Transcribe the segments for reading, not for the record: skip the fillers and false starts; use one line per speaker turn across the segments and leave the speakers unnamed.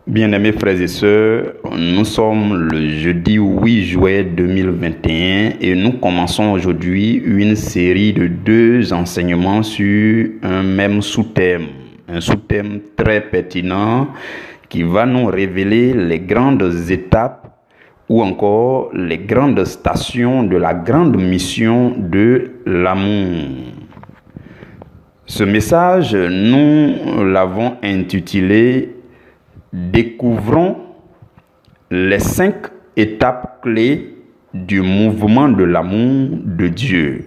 Bien-aimés frères et sœurs, nous sommes le jeudi 8 juillet 2021 et nous commençons aujourd'hui une série de 2 enseignements sur un même sous-thème. Un sous-thème très pertinent qui va nous révéler les grandes étapes ou encore les grandes stations de la grande mission de l'amour. Ce message, nous l'avons intitulé « Découvrons les 5 étapes clés du mouvement de l'amour de Dieu ».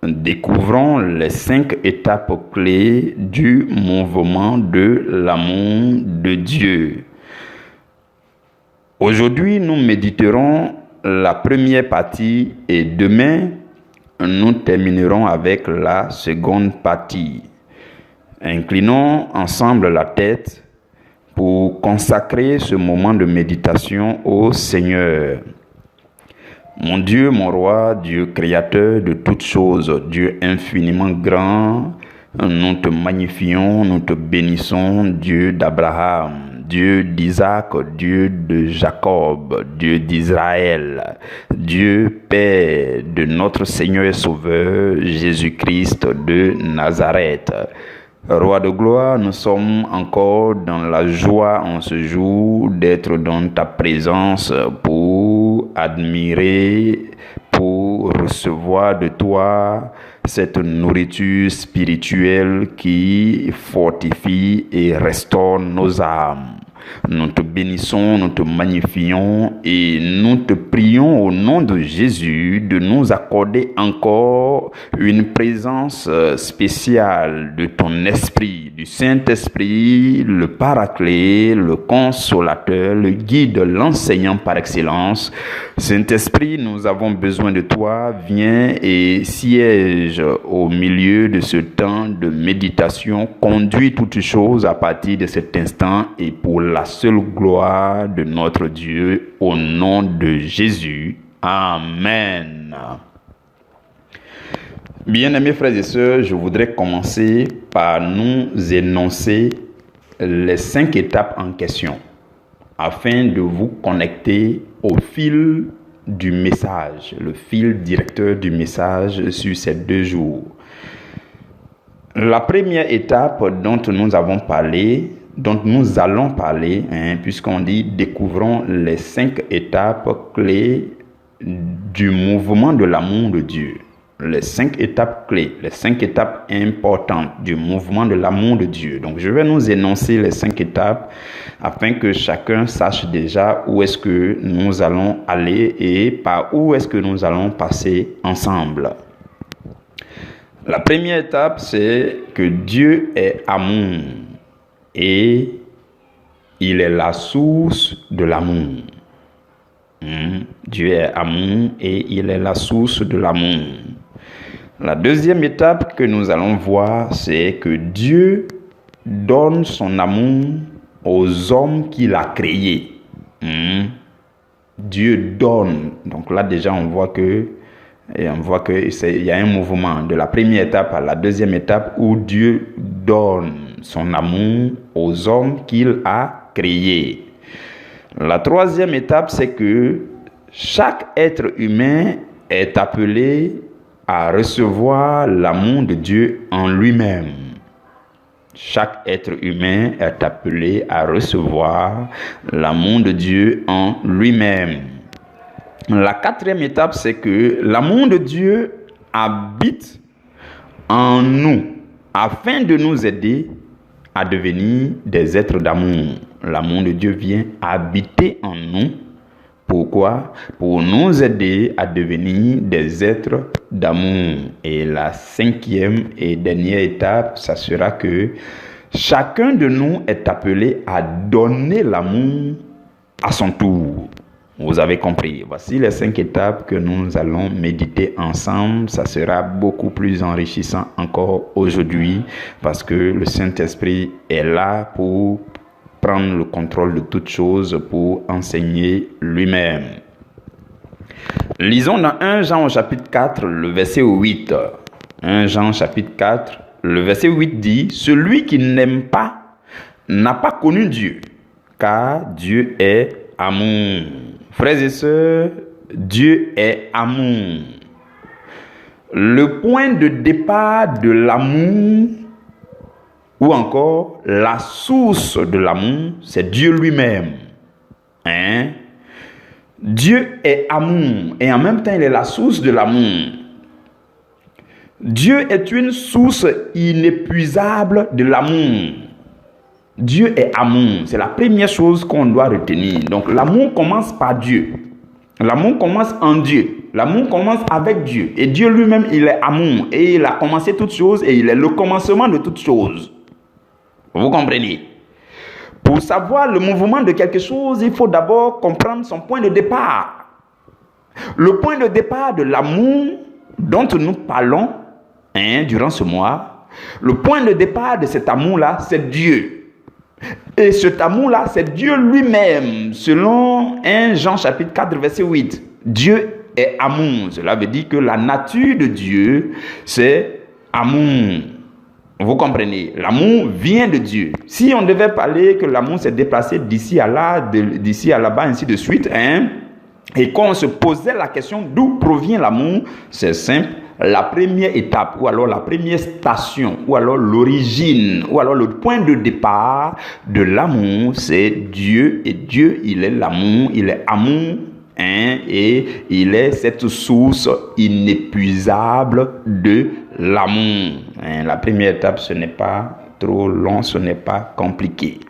Découvrons les 5 étapes clés du mouvement de l'amour de Dieu. Aujourd'hui, nous méditerons la première partie et demain, nous terminerons avec la seconde partie. Inclinons ensemble la tête pour consacrer ce moment de méditation au Seigneur. Mon Dieu, mon roi, Dieu créateur de toutes choses, Dieu infiniment grand, nous te magnifions, nous te bénissons, Dieu d'Abraham, Dieu d'Isaac, Dieu de Jacob, Dieu d'Israël, Dieu Père de notre Seigneur et Sauveur, Jésus-Christ de Nazareth. Roi de gloire, nous sommes encore dans la joie en ce jour d'être dans ta présence pour admirer, pour recevoir de toi cette nourriture spirituelle qui fortifie et restaure nos âmes. Nous te bénissons, nous te magnifions et nous te prions au nom de Jésus de nous accorder encore une présence spéciale de ton esprit, du Saint-Esprit, le Paraclet, le Consolateur, le Guide, l'enseignant par excellence. Saint-Esprit, nous avons besoin de toi. Viens et siège au milieu de ce temps de méditation. Conduis toutes choses à partir de cet instant et pour la seule gloire de notre Dieu, au nom de Jésus. Amen. Bien-aimés frères et sœurs, je voudrais commencer par nous énoncer les 5 étapes en question, afin de vous connecter au fil du message, le fil directeur du message sur ces 2 jours. La première étape dont nous allons parler, puisqu'on dit découvrons les 5 étapes clés du mouvement de l'amour de Dieu. Les 5 étapes clés, les 5 étapes importantes du mouvement de l'amour de Dieu. Donc, je vais nous énoncer les 5 étapes afin que chacun sache déjà où est-ce que nous allons aller et par où est-ce que nous allons passer ensemble. La première étape, c'est que Dieu est amour et il est la source de l'amour. Dieu est amour et il est la source de l'amour. La deuxième étape que nous allons voir, c'est que Dieu donne son amour aux hommes qu'il a créés. Dieu donne. Donc là déjà on voit que il y a un mouvement de la première étape à la deuxième étape où Dieu donne son amour aux hommes qu'il a créés. La troisième étape, c'est que chaque être humain est appelé à recevoir l'amour de Dieu en lui-même. Chaque être humain est appelé à recevoir l'amour de Dieu en lui-même. La quatrième étape, c'est que l'amour de Dieu habite en nous afin de nous aider à devenir des êtres d'amour. L'amour de Dieu vient habiter en nous. Pourquoi? Pour nous aider à devenir des êtres d'amour. Et la 5e et dernière étape, ça sera que chacun de nous est appelé à donner l'amour à son tour. Vous avez compris. Voici les 5 étapes que nous allons méditer ensemble. Ça sera beaucoup plus enrichissant encore aujourd'hui parce que le Saint-Esprit est là pour prendre le contrôle de toutes choses, pour enseigner lui-même. Lisons dans 1 Jean au chapitre 4, le verset 8. 1 Jean chapitre 4, le verset 8 dit « Celui qui n'aime pas n'a pas connu Dieu, car Dieu est amour. Frères et sœurs, Dieu est amour. Le point de départ de l'amour, ou encore la source de l'amour, c'est Dieu lui-même. Dieu est amour et en même temps il est la source de l'amour. Dieu est une source inépuisable de l'amour. Dieu est amour, c'est la première chose qu'on doit retenir. Donc l'amour commence par Dieu. L'amour commence en Dieu. L'amour commence avec Dieu. Et Dieu lui-même, il est amour. Et il a commencé toutes choses et il est le commencement de toutes choses. Vous comprenez? Pour savoir le mouvement de quelque chose, il faut d'abord comprendre son point de départ. Le point de départ de l'amour dont nous parlons durant ce mois, le point de départ de cet amour-là, c'est Dieu. Et cet amour-là, c'est Dieu lui-même, selon 1 Jean chapitre 4, verset 8. Dieu est amour. Cela veut dire que la nature de Dieu, c'est amour. Vous comprenez? L'amour vient de Dieu. Si on devait parler que l'amour s'est déplacé d'ici à là, d'ici à là-bas, ainsi de suite, et qu'on se posait la question d'où provient l'amour, c'est simple. La première étape, ou alors la première station, ou alors l'origine, ou alors le point de départ de l'amour, c'est Dieu. Et Dieu, il est l'amour, il est amour, et il est cette source inépuisable de l'amour. La première étape, ce n'est pas trop long, ce n'est pas compliqué.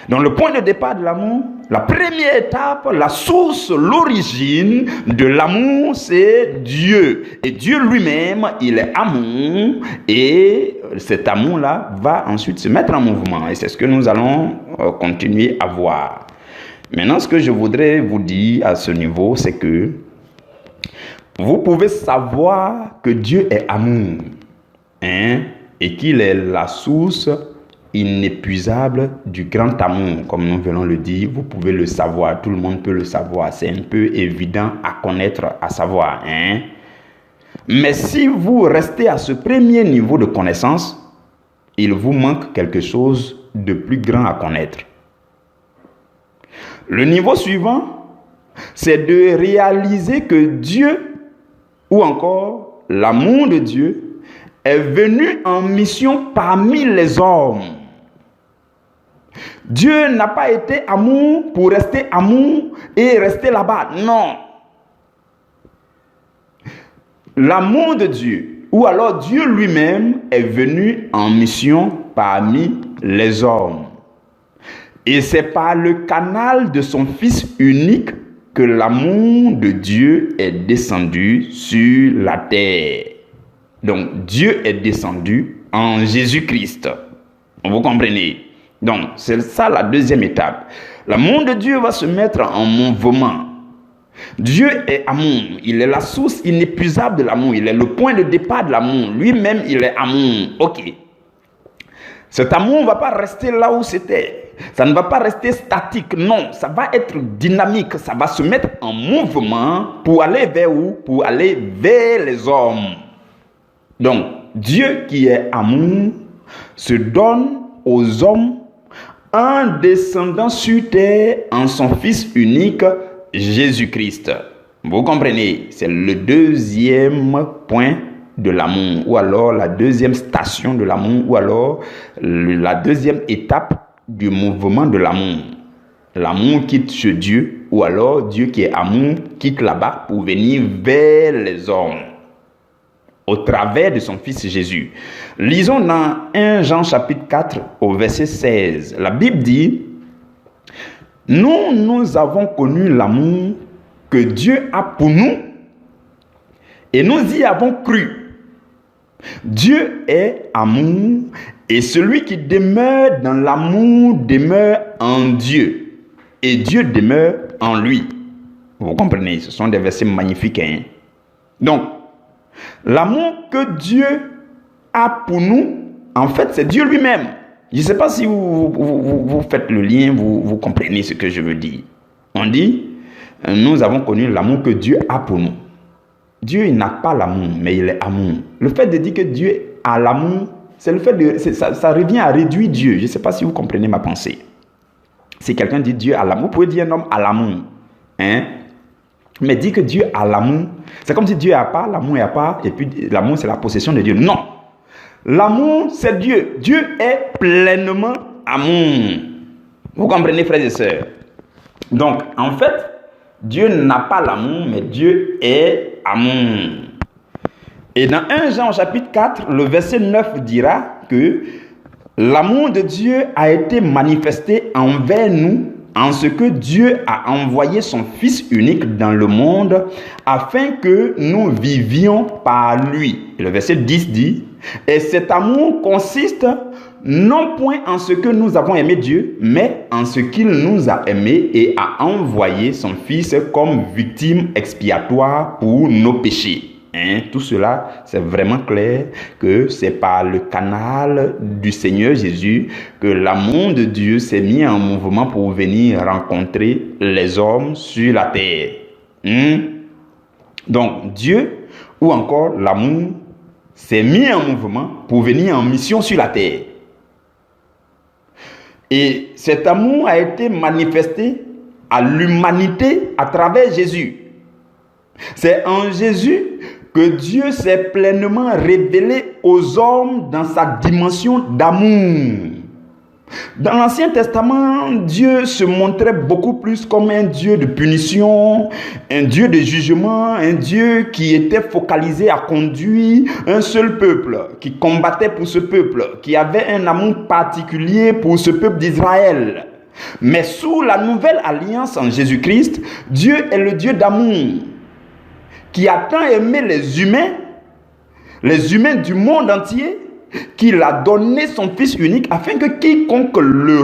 Donc le point de départ de l'amour, la première étape, la source, l'origine de l'amour, c'est Dieu. Et Dieu lui-même, il est amour. Et cet amour-là va ensuite se mettre en mouvement. Et c'est ce que nous allons continuer à voir. Maintenant, ce que je voudrais vous dire à ce niveau, c'est que vous pouvez savoir que Dieu est amour. Et qu'il est la source inépuisable du grand amour, comme nous venons le dire. Vous pouvez le savoir, tout le monde peut le savoir, c'est un peu évident à connaître, à savoir. Mais si vous restez à ce premier niveau de connaissance, il vous manque quelque chose de plus grand à connaître. Le niveau suivant, c'est de réaliser que Dieu, ou encore l'amour de Dieu, est venu en mission parmi les hommes. Dieu n'a pas été amour pour rester amour et rester là-bas. Non. L'amour de Dieu, ou alors Dieu lui-même, est venu en mission parmi les hommes. Et c'est par le canal de son Fils unique que l'amour de Dieu est descendu sur la terre. Donc, Dieu est descendu en Jésus-Christ. Vous comprenez? Donc, c'est ça la deuxième étape. L'amour de Dieu va se mettre en mouvement. Dieu est amour. Il est la source inépuisable de l'amour. Il est le point de départ de l'amour. Lui-même, il est amour. Ok. Cet amour ne va pas rester là où c'était. Ça ne va pas rester statique. Non, ça va être dynamique. Ça va se mettre en mouvement pour aller vers où? Pour aller vers les hommes. Donc, Dieu qui est amour se donne aux hommes en descendant sur terre en son Fils unique, Jésus-Christ. Vous comprenez? C'est le deuxième point de l'amour, ou alors la deuxième station de l'amour, ou alors la deuxième étape du mouvement de l'amour. L'amour quitte ce Dieu, ou alors Dieu qui est amour quitte là-bas pour venir vers les hommes au travers de son Fils Jésus. Lisons dans 1 Jean chapitre 4 au verset 16. La Bible dit: nous avons connu l'amour que Dieu a pour nous et nous y avons cru. Dieu est amour et celui qui demeure dans l'amour demeure en Dieu et Dieu demeure en lui. Vous comprenez, ce sont des versets magnifiques. Donc, l'amour que Dieu a pour nous, en fait, c'est Dieu lui-même. Je ne sais pas si vous faites le lien, vous comprenez ce que je veux dire. On dit, nous avons connu l'amour que Dieu a pour nous. Dieu, il n'a pas l'amour, mais il est amour. Le fait de dire que Dieu a l'amour, c'est le fait de, ça revient à réduire Dieu. Je ne sais pas si vous comprenez ma pensée. Si quelqu'un dit Dieu a l'amour, vous pouvez dire un homme a l'amour. Hein? Mais dire que Dieu a l'amour, c'est comme si Dieu n'a pas, l'amour n'a pas, et puis l'amour c'est la possession de Dieu. Non! L'amour c'est Dieu. Dieu est pleinement amour. Vous comprenez, frères et sœurs? Donc, en fait, Dieu n'a pas l'amour, mais Dieu est amour. Et dans 1 Jean chapitre 4, le verset 9 dira que l'amour de Dieu a été manifesté envers nous en ce que Dieu a envoyé son Fils unique dans le monde afin que nous vivions par lui. Et le verset 10 dit, « Et cet amour consiste non point en ce que nous avons aimé Dieu, mais en ce qu'il nous a aimés et a envoyé son Fils comme victime expiatoire pour nos péchés. » Tout cela, c'est vraiment clair que c'est par le canal du Seigneur Jésus que l'amour de Dieu s'est mis en mouvement pour venir rencontrer les hommes sur la terre. Donc, Dieu, ou encore l'amour, s'est mis en mouvement pour venir en mission sur la terre. Et cet amour a été manifesté à l'humanité à travers Jésus. C'est en Jésus que Dieu s'est pleinement révélé aux hommes dans sa dimension d'amour. Dans l'Ancien Testament, Dieu se montrait beaucoup plus comme un Dieu de punition, un Dieu de jugement, un Dieu qui était focalisé à conduire un seul peuple, qui combattait pour ce peuple, qui avait un amour particulier pour ce peuple d'Israël. Mais sous la nouvelle alliance en Jésus-Christ, Dieu est le Dieu d'amour, qui a tant aimé les humains du monde entier, qu'il a donné son Fils unique afin que quiconque le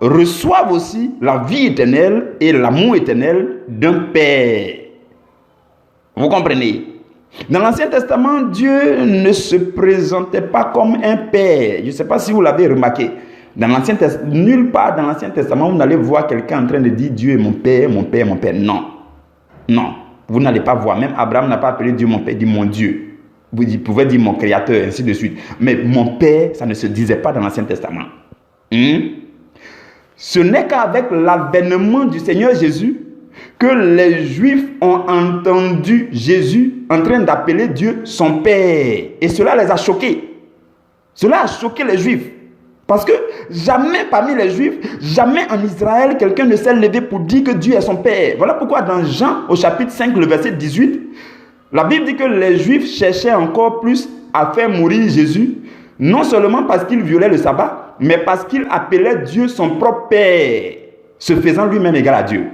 reçoive aussi la vie éternelle et l'amour éternel d'un Père. Vous comprenez? Dans l'Ancien Testament, Dieu ne se présentait pas comme un Père. Je ne sais pas si vous l'avez remarqué. Nulle part dans l'Ancien Testament, vous n'allez voir quelqu'un en train de dire Dieu est mon Père, mon Père, mon Père. Non. Non. Vous n'allez pas voir. Même Abraham n'a pas appelé Dieu mon Père, il dit mon Dieu. Vous pouvez dire mon Créateur, ainsi de suite. Mais mon Père, ça ne se disait pas dans l'Ancien Testament. Ce n'est qu'avec l'avènement du Seigneur Jésus que les Juifs ont entendu Jésus en train d'appeler Dieu son Père. Et cela les a choqués. Cela a choqué les Juifs. Parce que jamais parmi les Juifs, jamais en Israël, quelqu'un ne s'est levé pour dire que Dieu est son Père. Voilà pourquoi dans Jean, au chapitre 5, le verset 18, la Bible dit que les Juifs cherchaient encore plus à faire mourir Jésus, non seulement parce qu'il violait le sabbat, mais parce qu'il appelait Dieu son propre Père, se faisant lui-même égal à Dieu.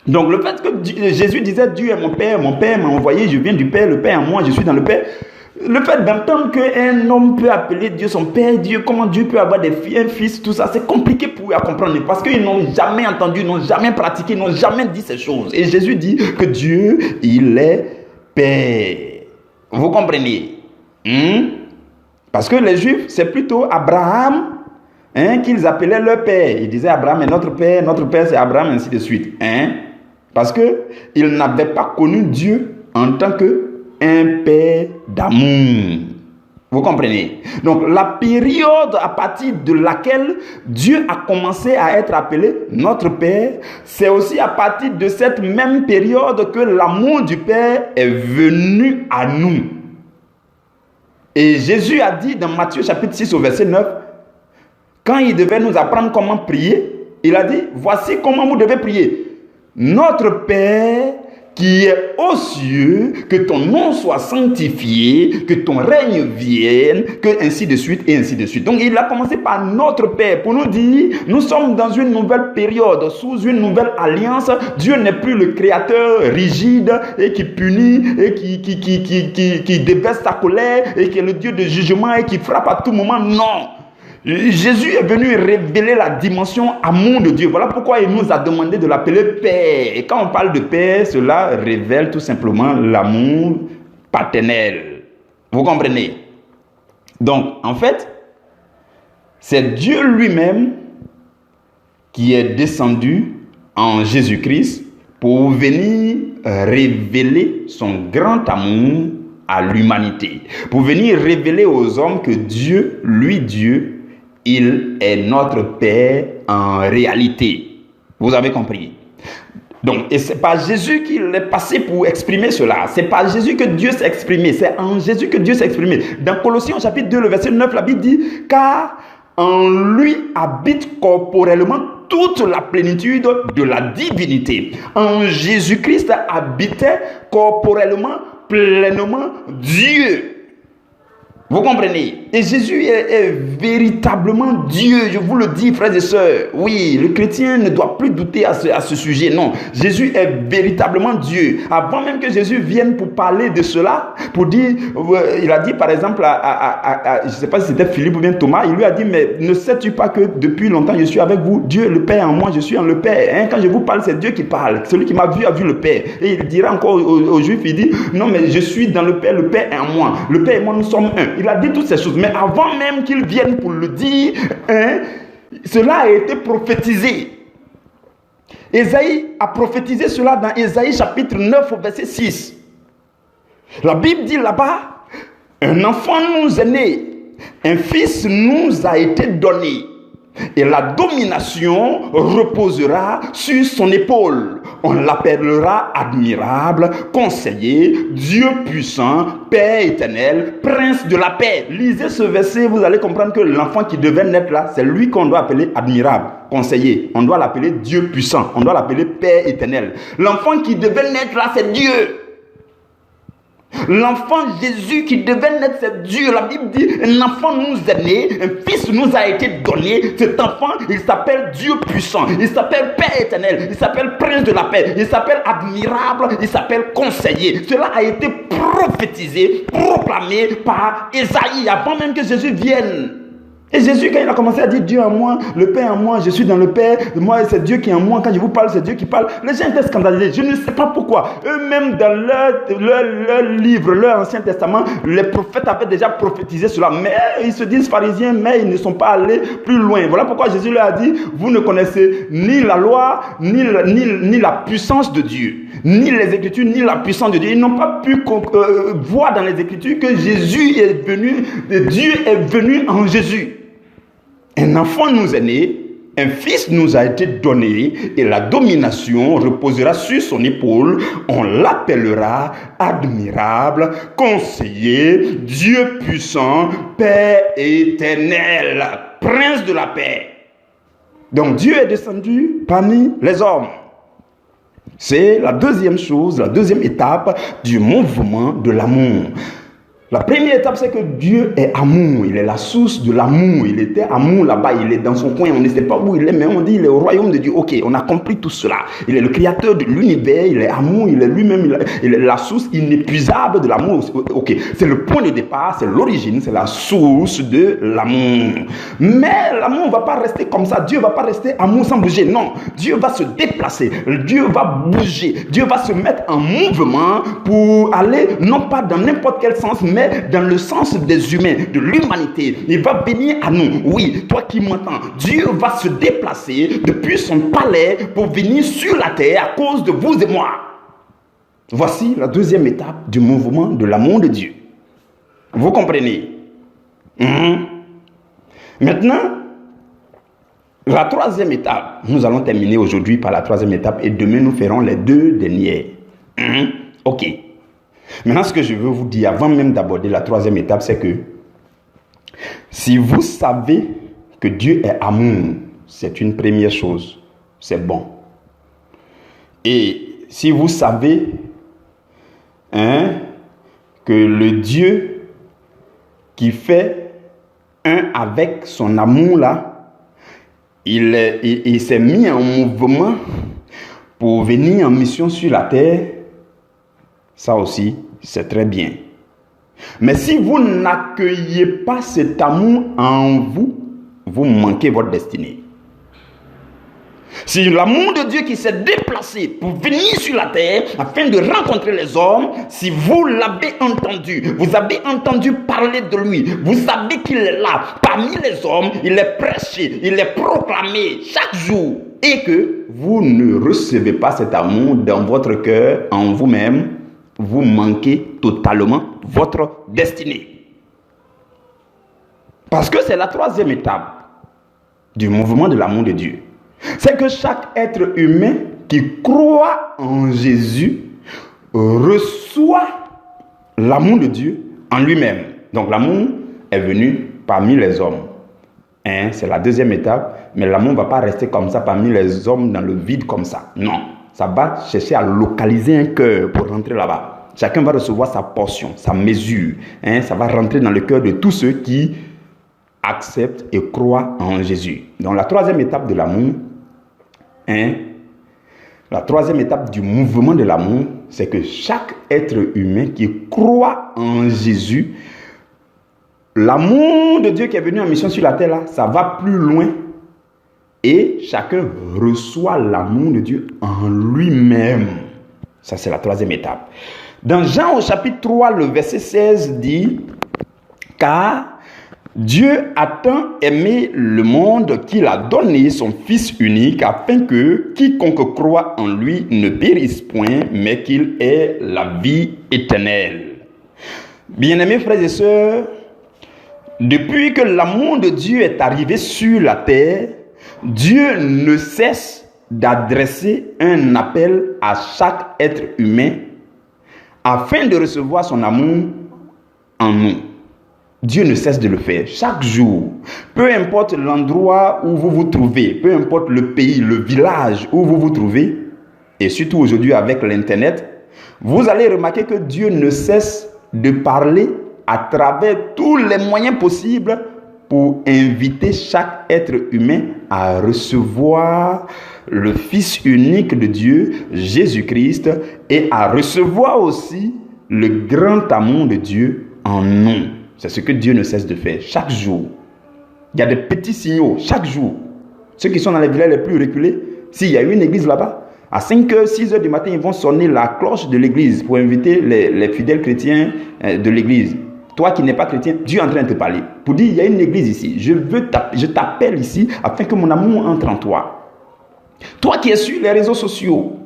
Donc le fait que Jésus disait Dieu est mon Père m'a envoyé, je viens du Père, le Père en moi, je suis dans le Père. Le fait d'entendre qu'un homme peut appeler Dieu son Père, Dieu, comment Dieu peut avoir un fils, tout ça, c'est compliqué pour eux à comprendre. Parce qu'ils n'ont jamais entendu, n'ont jamais pratiqué, n'ont jamais dit ces choses. Et Jésus dit que Dieu, il est Père. Vous comprenez? Parce que les Juifs, c'est plutôt Abraham qu'ils appelaient leur Père. Ils disaient Abraham est notre Père c'est Abraham, ainsi de suite. Parce qu'ils n'avaient pas connu Dieu en tant que un Père d'amour. Vous comprenez? Donc la période à partir de laquelle Dieu a commencé à être appelé notre Père, c'est aussi à partir de cette même période que l'amour du Père est venu à nous. Et Jésus a dit dans Matthieu chapitre 6 au verset 9, quand il devait nous apprendre comment prier, il a dit, voici comment vous devez prier. Notre Père qui est aux cieux, que ton nom soit sanctifié, que ton règne vienne, que ainsi de suite et ainsi de suite. Donc il a commencé par notre Père pour nous dire, nous sommes dans une nouvelle période, sous une nouvelle alliance. Dieu n'est plus le créateur rigide et qui punit et qui déverse sa colère et qui est le Dieu de jugement et qui frappe à tout moment. Non. Jésus est venu révéler la dimension amour de Dieu. Voilà pourquoi il nous a demandé de l'appeler Père. Et quand on parle de Père, cela révèle tout simplement l'amour paternel. Vous comprenez? Donc, en fait, c'est Dieu lui-même qui est descendu en Jésus-Christ pour venir révéler son grand amour à l'humanité. Pour venir révéler aux hommes que Dieu, lui Dieu, Il est notre Père en réalité. Vous avez compris? Donc, et c'est par Jésus qu'il est passé pour exprimer cela. C'est par Jésus que Dieu s'est exprimé. C'est en Jésus que Dieu s'est exprimé. Dans Colossiens chapitre 2, le verset 9, la Bible dit, car en lui habite corporellement toute la plénitude de la divinité. En Jésus-Christ habitait corporellement, pleinement Dieu. Vous comprenez? Et Jésus est véritablement Dieu, je vous le dis, frères et sœurs. Oui, le chrétien ne doit plus douter à ce sujet. Non, Jésus est véritablement Dieu. Avant même que Jésus vienne pour parler de cela, pour dire, il a dit par exemple je ne sais pas si c'était Philippe ou bien Thomas, il lui a dit, mais ne sais-tu pas que depuis longtemps je suis avec vous, Dieu le Père en moi, je suis en le Père. Hein? Quand je vous parle, c'est Dieu qui parle. Celui qui m'a vu a vu le Père. Et il dira encore aux Juifs, il dit, non mais je suis dans le Père est en moi. Le Père et moi, nous sommes un. Il a dit toutes ces choses, mais avant même qu'il vienne pour le dire, hein, cela a été prophétisé. Ésaïe a prophétisé cela dans Ésaïe chapitre 9 au verset 6. La Bible dit là-bas, un enfant nous est né, un fils nous a été donné, et la domination reposera sur son épaule. On l'appellera admirable, conseiller, Dieu puissant, Père éternel, prince de la paix. Lisez ce verset, vous allez comprendre que l'enfant qui devait naître là, c'est lui qu'on doit appeler admirable, conseiller. On doit l'appeler Dieu puissant, on doit l'appeler Père éternel. L'enfant qui devait naître là, c'est Dieu. L'enfant Jésus qui devait naître, c'est Dieu. La Bible dit, un enfant nous est né, un fils nous a été donné. Cet enfant, il s'appelle Dieu puissant, il s'appelle Père éternel, il s'appelle prince de la paix, il s'appelle admirable, il s'appelle conseiller. Cela a été prophétisé, proclamé par Ésaïe avant même que Jésus vienne. Et Jésus, quand il a commencé à dire Dieu en moi, le Père en moi, je suis dans le Père, moi c'est Dieu qui est en moi, quand je vous parle, c'est Dieu qui parle. Les gens étaient scandalisés, je ne sais pas pourquoi. Eux-mêmes, dans leur livre, leur Ancien Testament, les prophètes avaient déjà prophétisé cela. Mais ils se disent pharisiens, mais ils ne sont pas allés plus loin. Voilà pourquoi Jésus leur a dit, vous ne connaissez ni la loi, ni la puissance de Dieu, ni les Écritures, ni la puissance de Dieu. Ils n'ont pas pu voir dans les Écritures que Jésus est venu, Dieu est venu en Jésus. Un enfant nous est né, un fils nous a été donné, et la domination reposera sur son épaule. On l'appellera admirable, conseiller, Dieu puissant, Père éternel, prince de la paix. Donc Dieu est descendu parmi les hommes. C'est la deuxième chose, la deuxième étape du mouvement de l'amour. La première étape, c'est que Dieu est amour. Il est la source de l'amour. Il était amour là-bas. Il est dans son coin. On ne sait pas où il est, mais on dit il est au royaume de Dieu. Ok, on a compris tout cela. Il est le créateur de l'univers. Il est amour. Il est lui-même. Il est la source inépuisable de l'amour. Ok, c'est le point de départ. C'est l'origine. C'est la source de l'amour. Mais l'amour ne va pas rester comme ça. Dieu ne va pas rester amour sans bouger. Non. Dieu va se déplacer. Dieu va bouger. Dieu va se mettre en mouvement pour aller, non pas dans n'importe quel sens, mais dans le sens des humains, de l'humanité. Il va venir à nous. Oui, toi qui m'entends, Dieu va se déplacer depuis son palais pour venir sur la terre à cause de vous et moi. Voici la deuxième étape du mouvement de l'amour de Dieu. Vous comprenez? Maintenant, la troisième étape, nous allons terminer aujourd'hui par la troisième étape et demain nous ferons les deux dernières. Ok. Maintenant, ce que je veux vous dire, avant même d'aborder la troisième étape, c'est que si vous savez que Dieu est amour, c'est une première chose, c'est bon. Et si vous savez que le Dieu qui fait un avec son amour là, il s'est mis en mouvement pour venir en mission sur la terre, ça aussi, c'est très bien. Mais si vous n'accueillez pas cet amour en vous, vous manquez votre destinée. Si l'amour de Dieu qui s'est déplacé pour venir sur la terre afin de rencontrer les hommes, si vous l'avez entendu, vous avez entendu parler de lui, vous savez qu'il est là, parmi les hommes, il est prêché, il est proclamé chaque jour, et que vous ne recevez pas cet amour dans votre cœur, en vous-même, vous manquez totalement votre destinée. Parce que c'est la troisième étape. du mouvement de l'amour de Dieu, c'est que chaque être humain qui croit en Jésus reçoit l'amour de Dieu en lui-même. Donc l'amour est venu parmi les hommes. C'est la deuxième étape, mais l'amour ne va pas rester comme ça parmi les hommes dans le vide comme ça. Non, ça va chercher à localiser un cœur pour rentrer là-bas. Chacun va recevoir sa portion, sa mesure. Ça va rentrer dans le cœur de tous ceux qui acceptent et croient en Jésus. Donc la troisième étape de l'amour, la troisième étape du mouvement de l'amour, c'est que chaque être humain qui croit en Jésus, l'amour de Dieu qui est venu en mission sur la terre, là, ça va plus loin. Et chacun reçoit l'amour de Dieu en lui-même. Ça, c'est la troisième étape. Dans Jean au chapitre 3, le verset 16 dit « Car Dieu a tant aimé le monde qu'il a donné son Fils unique afin que quiconque croit en lui ne périsse point, mais qu'il ait la vie éternelle. » Bien-aimés frères et sœurs, depuis que l'amour de Dieu est arrivé sur la terre, Dieu ne cesse d'adresser un appel à chaque être humain afin de recevoir son amour en nous. Dieu ne cesse de le faire chaque jour. Peu importe l'endroit où vous vous trouvez, peu importe le pays, le village où vous vous trouvez, et surtout aujourd'hui avec l'Internet, vous allez remarquer que Dieu ne cesse de parler à travers tous les moyens possibles pour inviter chaque être humain à recevoir le Fils unique de Dieu, Jésus-Christ, et à recevoir aussi le grand amour de Dieu en nous. C'est ce que Dieu ne cesse de faire chaque jour. Il y a des petits signaux chaque jour. Ceux qui sont dans les villages les plus reculés, s'il y a une église là-bas, à 5h, 6h du matin, ils vont sonner la cloche de l'église pour inviter les fidèles chrétiens de l'église. Toi qui n'es pas chrétien, Dieu est en train de te parler. Pour dire, il y a une église ici. Je t'appelle ici afin que mon amour entre en toi. Toi qui es sur les réseaux sociaux,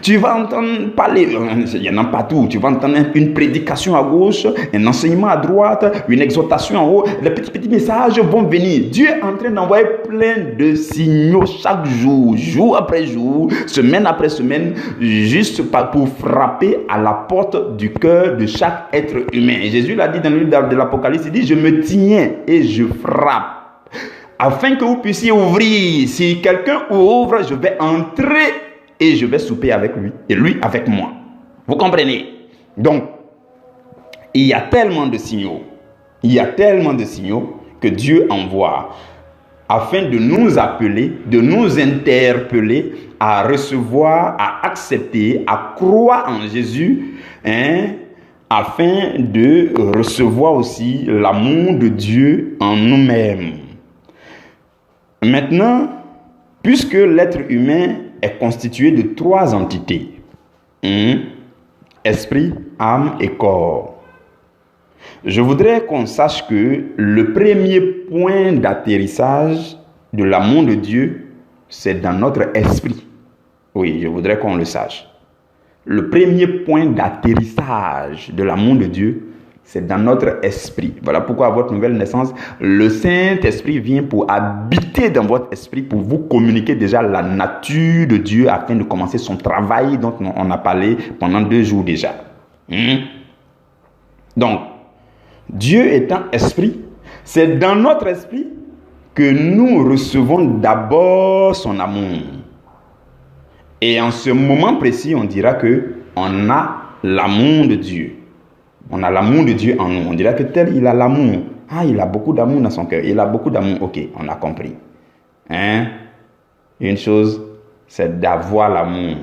tu vas entendre parler, il y en a partout, tu vas entendre une prédication à gauche, un enseignement à droite, une exhortation en haut, les petits messages vont venir. Dieu est en train d'envoyer plein de signaux chaque jour, jour après jour, semaine après semaine, juste pour frapper à la porte du cœur de chaque être humain. Et Jésus l'a dit dans le livre de l'Apocalypse, il dit, je me tiens et je frappe, afin que vous puissiez ouvrir. Si quelqu'un ouvre, je vais entrer et je vais souper avec lui, et lui avec moi. Vous comprenez? Donc, il y a tellement de signaux, que Dieu envoie afin de nous appeler, de nous interpeller à recevoir, à accepter, à croire en Jésus, afin de recevoir aussi l'amour de Dieu en nous-mêmes. Maintenant, puisque l'être humain est constitué de 3 entités, esprit, âme et corps. Je voudrais qu'on sache que le premier point d'atterrissage de l'amour de Dieu, c'est dans notre esprit. Oui, je voudrais qu'on le sache. Le premier point d'atterrissage de l'amour de Dieu, c'est dans notre esprit. Voilà pourquoi à votre nouvelle naissance, le Saint-Esprit vient pour habiter dans votre esprit, pour vous communiquer déjà la nature de Dieu afin de commencer son travail dont on a parlé pendant 2 jours déjà. Donc, Dieu étant esprit, c'est dans notre esprit que nous recevons d'abord son amour. Et en ce moment précis, on dira que on a l'amour de Dieu. On a l'amour de Dieu en nous. On dirait que tel, il a l'amour. Ah, il a beaucoup d'amour dans son cœur. Il a beaucoup d'amour. Ok, on a compris. Une chose, c'est d'avoir l'amour.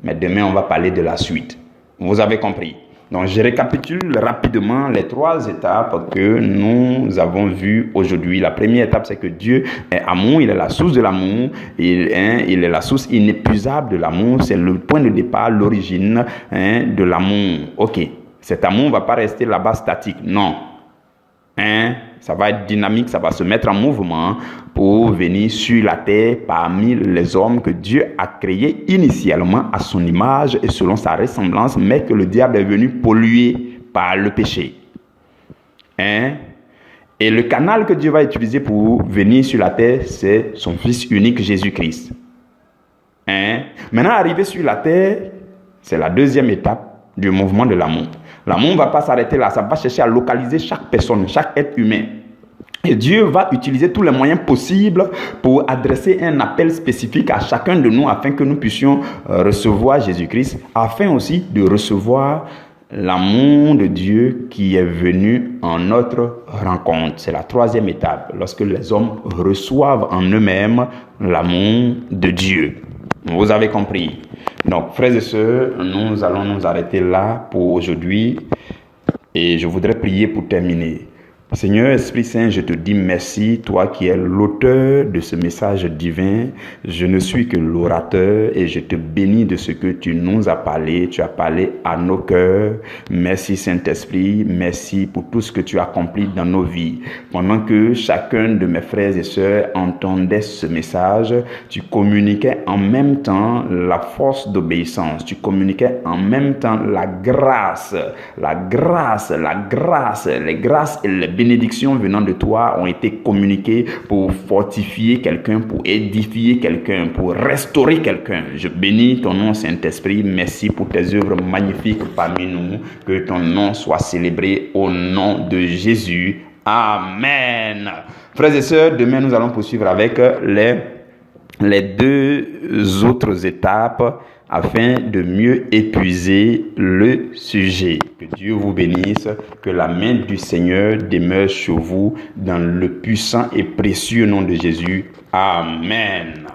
Mais demain, on va parler de la suite. Vous avez compris. Donc, je récapitule rapidement les 3 étapes que nous avons vues aujourd'hui. La première étape, c'est que Dieu est amour. Il est la source de l'amour. Il est la source inépuisable de l'amour. C'est le point de départ, l'origine de l'amour. Ok. Cet amour ne va pas rester là-bas statique, non. Ça va être dynamique, ça va se mettre en mouvement pour venir sur la terre parmi les hommes que Dieu a créés initialement à son image et selon sa ressemblance, mais que le diable est venu polluer par le péché. Et le canal que Dieu va utiliser pour venir sur la terre, c'est son Fils unique Jésus-Christ. Maintenant, arrivé sur la terre, c'est la deuxième étape du mouvement de l'amour. L'amour ne va pas s'arrêter là, ça va chercher à localiser chaque personne, chaque être humain. Et Dieu va utiliser tous les moyens possibles pour adresser un appel spécifique à chacun de nous afin que nous puissions recevoir Jésus-Christ, afin aussi de recevoir l'amour de Dieu qui est venu en notre rencontre. C'est la troisième étape, lorsque les hommes reçoivent en eux-mêmes l'amour de Dieu. Vous avez compris. Donc, frères et sœurs, nous allons nous arrêter là pour aujourd'hui et je voudrais prier pour terminer. Seigneur Esprit Saint, je te dis merci, toi qui es l'auteur de ce message divin. Je ne suis que l'orateur et je te bénis de ce que tu nous as parlé. Tu as parlé à nos cœurs. Merci Saint-Esprit, merci pour tout ce que tu as accompli dans nos vies. Pendant que chacun de mes frères et sœurs entendait ce message, tu communiquais en même temps la force d'obéissance. Tu communiquais en même temps les grâces, les grâces et les bénédictions venant de toi ont été communiquées pour fortifier quelqu'un, pour édifier quelqu'un, pour restaurer quelqu'un. Je bénis ton nom, Saint-Esprit. Merci pour tes œuvres magnifiques parmi nous. Que ton nom soit célébré au nom de Jésus. Amen. Frères et sœurs, demain nous allons poursuivre avec les deux autres étapes afin de mieux épuiser le sujet. Que Dieu vous bénisse, que la main du Seigneur demeure sur vous dans le puissant et précieux nom de Jésus. Amen.